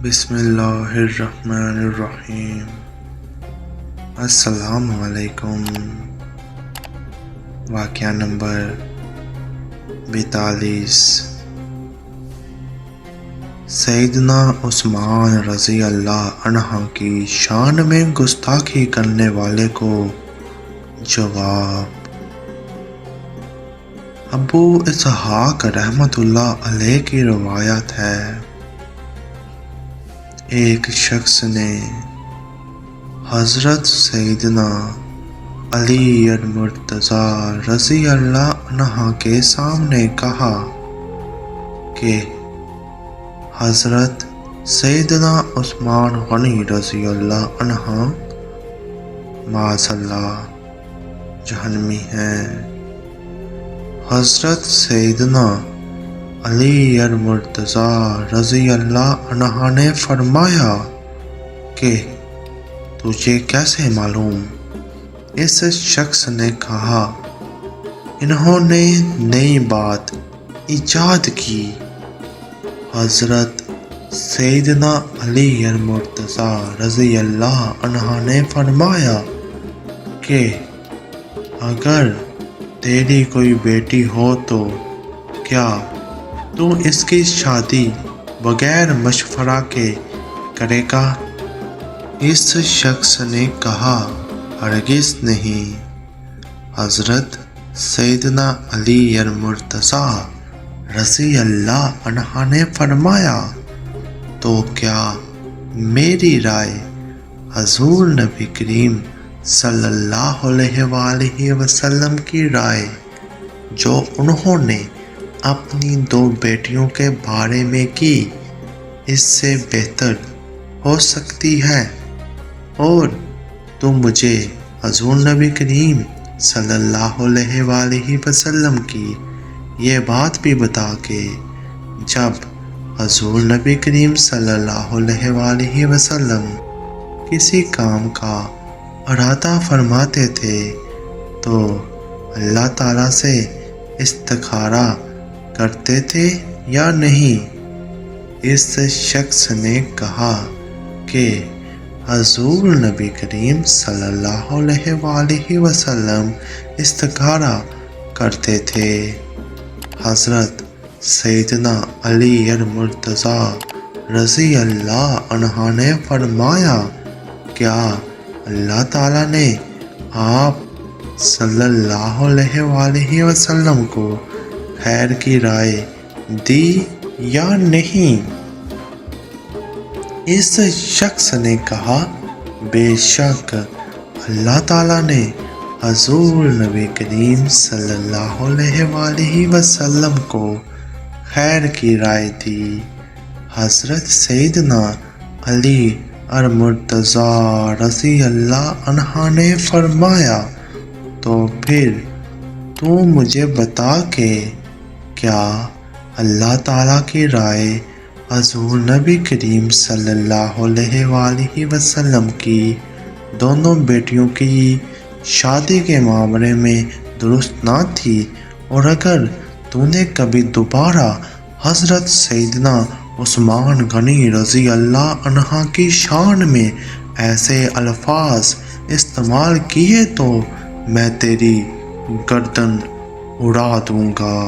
بسم اللہ الرحمن الرحیم۔ السلام علیکم۔ واقعہ نمبر 42۔ سیدنا عثمان رضی اللہ عنہ کی شان میں گستاخی کرنے والے کو جواب۔ ابو اسحاق رحمۃ اللہ علیہ کی روایت ہے، ایک شخص نے حضرت سیدنا علی المرتضیٰ رضی اللہ عنہ کے سامنے کہا کہ حضرت سیدنا عثمان غنی رضی اللہ عنہ معاذ اللہ جہنمی ہیں۔ حضرت سیدنا علی المرتضیٰ رضی اللہ عنہ نے فرمایا کہ تجھے کیسے معلوم؟ اس شخص نے کہا، انہوں نے نئی بات ایجاد کی۔ حضرت سیدنا علی المرتضیٰ رضی اللہ عنہ نے فرمایا کہ اگر تیری کوئی بیٹی ہو تو کیا تو اس کی شادی بغیر مشورہ کے کرے گا؟ اس شخص نے کہا، ہرگز نہیں۔ حضرت سیدنا علی المرتضیٰ رضی اللہ عنہ نے فرمایا، تو کیا میری رائے حضور نبی کریم صلی اللہ علیہ وآلہ وسلم کی رائے جو انہوں نے اپنی 2 بیٹیوں کے بارے میں کی، اس سے بہتر ہو سکتی ہے؟ اور تو مجھے حضور نبی کریم صلی اللہ علیہ وآلہ وسلم کی یہ بات بھی بتا کہ جب حضور نبی کریم صلی اللہ علیہ وآلہ وسلم کسی کام کا ارادہ فرماتے تھے تو اللہ تعالیٰ سے استخارہ کرتے تھے یا نہیں؟ اس شخص نے کہا کہ حضور نبی کریم صلی اللہ علیہ وآلہ وسلم استخارہ کرتے تھے۔ حضرت سیدنا علی المرتضیٰ رضی اللہ عنہ نے فرمایا، کیا اللہ تعالیٰ نے آپ صلی اللہ علیہ وآلہ وسلم کو خیر کی رائے دی یا نہیں؟ اس شخص نے کہا، بے شک اللہ تعالیٰ نے حضور نبی کریم صلی اللہ علیہ وآلہ وسلم کو خیر کی رائے دی۔ حضرت سیدنا علی المرتضیٰ رضی اللہ عنہ نے فرمایا، تو پھر تو مجھے بتا کہ کیا اللہ تعالیٰ کی رائے حضور نبی کریم صلی اللہ علیہ وآلہ وسلم کی دونوں بیٹیوں کی شادی کے معاملے میں درست نہ تھی؟ اور اگر تو نے کبھی دوبارہ حضرت سیدنا عثمان غنی رضی اللہ عنہ کی شان میں ایسے الفاظ استعمال کیے تو میں تیری گردن اڑا دوں گا۔